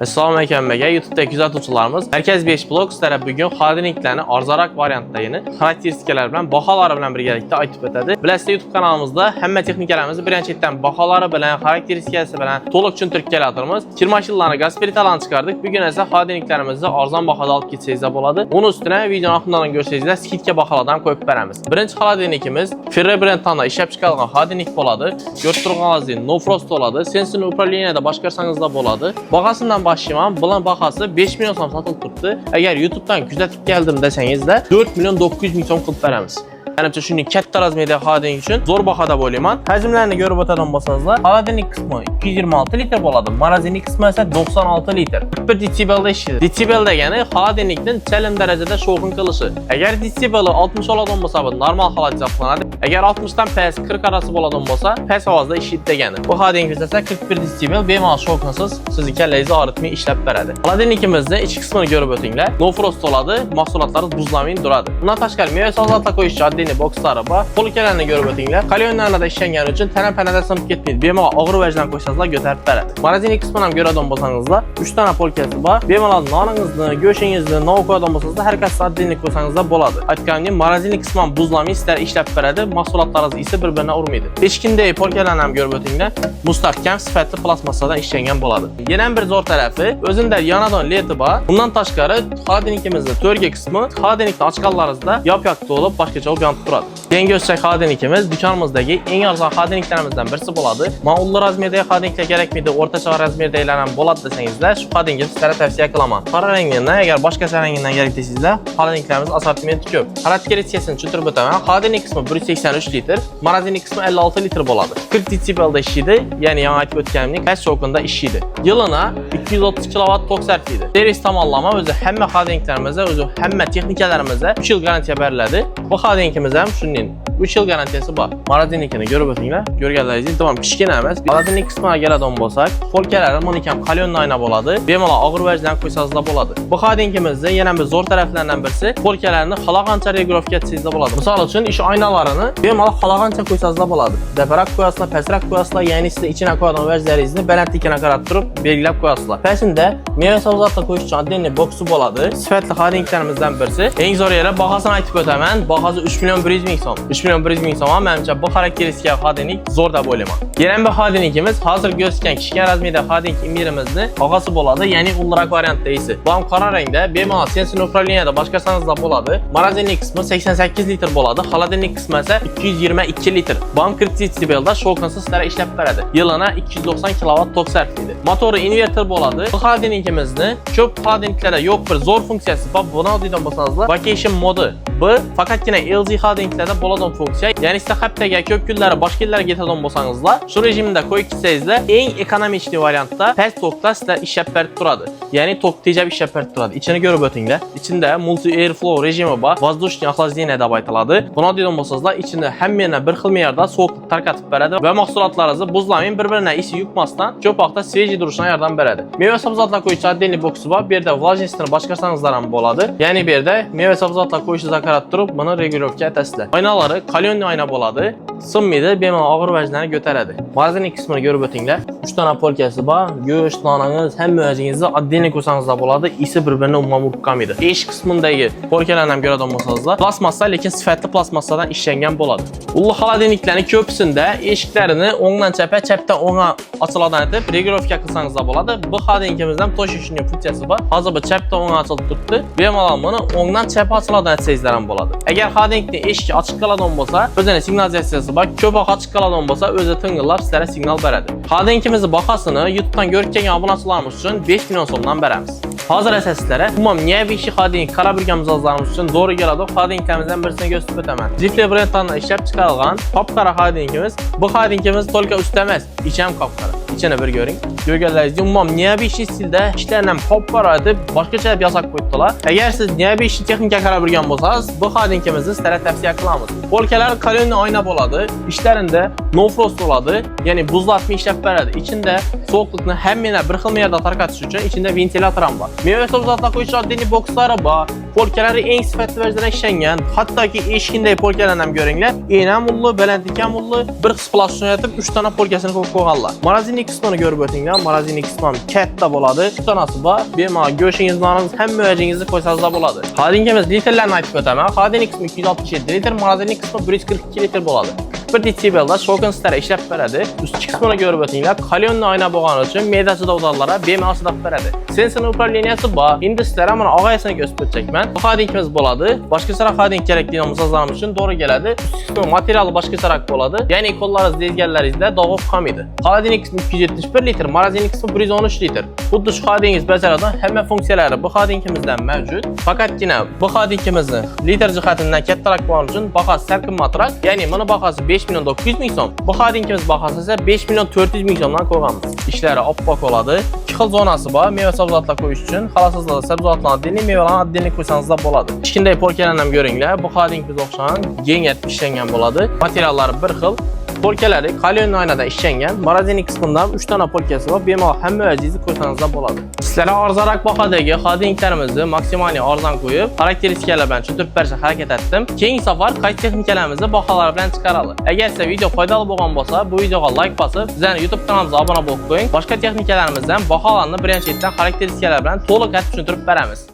Assalamu alaykum YouTube'daki kuzatuvchilarimiz. Merkez 5 blog sizlarga bugun xodimliklarni arzonroq variantda yeni xarakteristikalar bilan baholari bilan birgalikda aytib o'tadi. Bilasizlar, YouTube kanalimizda hamma texnikalarimizni birinchidan baholari bilan, xarakteristikasi bilan to'liq tushuntirib kelatirmiz. 20 yillarni Gaspiritalarni chiqardik. Bugun esa xodimliklarimizni arzon bahoda olib ketsangiz bo'ladi. Uni ustiga videoni oxiridan ko'rsangizlar, skidka baholardan qo'yib beramiz. Birinchi xodimlikimiz Ferre brenddan ishlab chiqarilgan xodimlik bo'ladi. Ko'rib turganingizdek, no frost bo'ladi. Sensini upravleniyada boshqarsangizda bo'ladi. Bahasidan başlayman. Bulan bahası 5 milyon so'm satılib turibdi. Agar YouTube'dan kuzatib keldim desangizda 4 milyon 900 ming so'm qilib beramiz. Menimcha shunday katta razmerda xodimlik uchun zo'r bahoda bo'layman. Hajmlarini ko'rib o'tadigan bo'lsangizlar, xodimlik qismi 226 litr bo'ladi. Morozinlik qismi esa 96 litr. 1 desibelda ishlaydi. Desibel degani xodimlikning chalim darajada shovqin qilishi. Agar desibeli 60 oladigan bo'lsa, bu normal holat hisoblanadi. Agar 60 dan past 40 arasi bo'ladigan bo'lsa, past ovozda ishlaydi degani. Bu xodimlik esa 41 desibel bemalol shovqinsiz sizni kallangizni og'ritmay ishlab beradi. Xodimlikimizning ichki qismini ko'rib o'tinglar. No frost bo'ladi, mahsulotlar buzlanmay turadi. Bundan tashqari meva sabzavotlar qo'yish boxlari bor. Polkalarni ko'rib o'tinglar. Qalyonlarida ishlangani uchun tana-panada sinib ketmaydi. Bemalol og'ir vajdan qo'ysangizlar ko'tarib beradi. Morozinlik qismini ham ko'radigan bo'lsangizlar, 3 ta polkasi bor. Bemalol noningizni, go'shingizni, nov qo'yadigan bo'lsangiz, har qanday oddiy qo'ysangizlar bo'ladi. Aytganim, morozinlik qismi ham buzlamay sizlar ishlab beradi. Mahsulotlaringiz esa bir-birini urmaydi. Eshikindagi polkalarni ham ko'rib o'tinglar. Mustahkam, sifatli plastmassadan ishlangan bo'ladi. Yana bir zo'r tarafi, o'zida yonadigan ledi bor. Bundan tashqari, xodimlikimizning to'rga qismi xodimlikni ochganlaringizda yop-yoq to'lib boshqacha bo'lib turadi. Yangi o'sha xodimlikimiz dukanimizdagi eng arzon xodimliklarimizdan birisi bo'ladi. Ma'lum razmerdagi xodimliklar kerakmidi, o'rtacha razmerdagilar ham bo'ladi desangizlar, shu xodimlikni sizlarga tavsiya qilaman. Qora rangdan agar boshqa rangidan kerak desangizlar, xodimliklarimiz assortimenti ko'p. Xarakteristikasini tushuntirib o'taman. Xodimlik qismi 183 litr, morozinlik qismi 56 litr bo'ladi. 40 desibelda ishlaydi, ya'ni yana aytib o'tganimdek, past shovqinda ishlaydi. Yilina 230 kilovat tok sarflaydi. Servis tomonlama o'zi hamma xodimliklarimizda, o'zi hamma texnikalarimizda 3 yil garantiya beriladi. Bu xodimlikimiz ham shunday 3 yil garantiyasi bor. Morozinlikni ko'rib o'tinglar. Ko'rganlaringizdek, tamom kichkina emas. Morozinlik qismiga keladigan bo'lsak, polkalari monikam qalyondan oyna bo'ladi. Bemalol og'ir vajdan qo'ysangizlar bo'ladi. Bu xodimlikimizning yana bir zo'r taraflaridan birisi, polkalarni xalaqancha regulovka etsangizlar bo'ladi. Misol uchun ish oynalarini bemalol xalaqancha qo'ysangizlar bo'ladi. Dafarak qo'yasizlar, pastrak qo'yasizlar, ya'ni siz ichine qo'yadigan vajlaringizni balandlikka qarab turib belgilab qo'yasizlar. Pastida meva sabzavotlar qo'yish uchun oddiy boksi bo'ladi. Sifatli xodimliklarimizdan birisi. Eng zo'r yeri bahosini aytib o'taman. Bahasi 3 milyon 100 ming so'm. 3 milyon 100 ming so'm. Menimcha bu xarakteristika xodimlik zo'r deb o'ylayman. Yana bir xodimlikimiz hozir ko'rsatgan kichkina razmerda xodimlik imirimizni og'asi bo'ladi, ya'ni ulrak variantda esa. Bu ham qora rangda, bemalol sensini upravleniyada boshqarsangizlar bo'ladi. Morozinlik qismi 88 litr bo'ladi, xolodilnik qismi esa 222 litr. Bu ham 40 desibelda shovqinsiz sizlarga ishlab beradi. Yilina 290 kilovat tok sarflaydi. Motori inverter bo'ladi. Bu xodimlikimizni ko'p xodimliklarda yo'q bir zo'r funksiyasi bor. Buni deydigan bo'lsangizlar, vacation modi. Bu faqatgina LG xodimliklarda bo'ladigan funksiya. Ya'ni siz haftaga ko'p kunlari boshqa yerlarga ketadigan bo'lsangizlar, shu rejimda qo'yib ketsangizlar, eng ekonomik variantda past tokda sizlar ishlab berib turadi. Ya'ni tok tejab ishlab berib turadi. Ichini ko'rib o'tinglar. Ichida multi airflow rejimi bor. Воздушный охлаждение deb aytiladi. Buni deydigan bo'lsangizlar, ichini hammaga bir xil me'yorda sovuqlik tarqatib beradi va mahsulotlaringizni buzlamay bir-biriga isi yukmasdan ko'p vaqtda svejiy turishına yordam beradi. Meva sabzavotlar qo'yish oddiy boksi bor. Bu yerda влажностьni boshqarsangizlar ham bo'ladi. Ya'ni bu yerda meva sabzavotlar qo'yishingizni qarab turib, buni regulovka etasizlar. Oynalari qalyonli oyna bo'ladi. Sinmaydi, bemalol og'ir vajlarni ko'taradi. Morozinlik qismini ko'rib o'tinglar. 3 ta polkasi bor. Go'sht, noningiz, hamma vajingizni oddiy qo'ysangizlar bo'ladi. Isi bir-birini umuman urib qolmaydi. Eshik qismidagi polkalarni ham ko'radigan bo'lsangizlar, plastmassa, lekin sifatli plastmassadan ishlangan bo'ladi. Ulli xolodilniklarning ko'pisida eshiklarini o'ngdan chapga, chapdan o'ngga ochiladigan etib regulovka qilsangizlar bo'ladi. Bu xodimlikimizdan to'shishning funksiyasi bor. Hozir bu chapdan o'ngga ochilib turibdi. Bemalol buni o'ngdan chapga ochiladigan etsangizlar ham bo'ladi. Agar xodimlikning eshigi ochiq qoladigan bo'lsa, o'zining signalizatsiyasi bor. Ko'proq ochiq qoladigan bo'lsa, o'zi ting'illab sizlarga signal beradi. Xodimlikimizning bahosini YouTube'dan ko'rib kelgan obunachilarimiz uchun 5 milyon so'mdan beramiz. Hozir esa sizlarga umuman nevishi xodimlik qarab yurgan mijozlarimiz uchun to'g'ri keladi. Xodimliklarimizni birisini ko'rsatib o'taman. Zifle brenddan ishlab chiqarilgan qop-qora xodimlikimiz. Bu xodimlikimiz to'lka usta emas, ichi ham qop-qora. Ichini bir ko'ring. Ko'rganlaringizdek, umuman nevishi stilda ishlarni ham qop-qora deb boshqacha yasab qo'yibdilar. Agar siz nevishi texnika qarab yurgan bo'lsangiz, bu xodimlikimizni sizlarga tavsiya qilamiz. Polkalar qalyonli oyna bo'ladi. Ishlarida no frost bo'ladi, ya'ni buzlatma ishlab beradi. Ichida sovuqlikni hammaga bir xil me'yorda tarqatish uchun ichida ventilyator ham bor. Meva sabzavotlar qo'yish oddiy bokslari bor. Polkalari eng sifatli vajdan ishlangan. Hattoki eshikindagi polkalarni ham ko'ringlar. Enam ulli, balandlik ham ulli, bir qism plastdan yotib 3 ta polkasini qo'yib qo'yganlar. Morozinlik Marazinlik qismini görüb ötünglər. Marazinlik qismi katta boladı. Sonrası var. Bemalol go'shingizlarınız hem müəcingizni qoysanız da boladı. Xadinkimiz litrlərini aytıb ötəmə. Xadinlik qismi 267 litr, marazinlik qismi 142 litr boladı. 1 desibelda şokenslərə işləb verədi. Üstü qismini görüb ötünglər. Kalyonlu ayna boğan üçün meydacı dovdallara bemalol sınaq verədi. Sensorun upravleniyası var. İndi sizlərə mana ağayasını göstərəcək mən. Bu xadinkimiz boladı. Başqa sıra xadink gərəkliyimiz azalım üçün doğru gələdi. Üst qismi materialı başqa sıra boladı. Yəni kollarınız, dizgərlərinizdə dağıb xam idi. Xadinik qismi 271 litr, marazinlik qismi 113 litr. Bu duş xadiniz bəzərədən həmən funksiyaları bu xadinkimizdən mövcud. Fakat yine bu xadinkimizin litr cihətindən kattarak boğan üçün baxası sərkin matrak. Yəni bunu baxası 5.900.000 som. Bu xadinkimiz baxası isə 5.400.000 somdan qoğanımız. İşləri oppak oladı. 2 xil zonası var. Meyvə səbzatla qoyuş üçün. Xalasızla da səbzatla adilini, meyvələrin adilini qoysanız da boladı. İçində polkələndən görünlər. Bu xadinkimiz oxşan geniyyət işlənən boladı. Materialları bir xil. Polkeleri kalyonlu aynadan işlənən, marazinlik qismından 3 tane polkesi var. Bemalol həm müəcizi qoysanız da boladı. Sizlərə arzarak baxadək xadinklərimizi maksimali arzan qoyub, xarakteristiklərlə bilən çötürüb bərsə hərəkət etdim. Keyingi safar qayıt texnikalarımızı baxalar bilən çıxaralım. Əgər sizə video faydalı bolğan bolsa, bu videoya like basıb, bizə YouTube kanalımıza abunə olub qoyun. Başqa texnikalarımızdan baxalarını birinci etdən xarakteristiklər bilən to'liq çötürüb bərəmiz.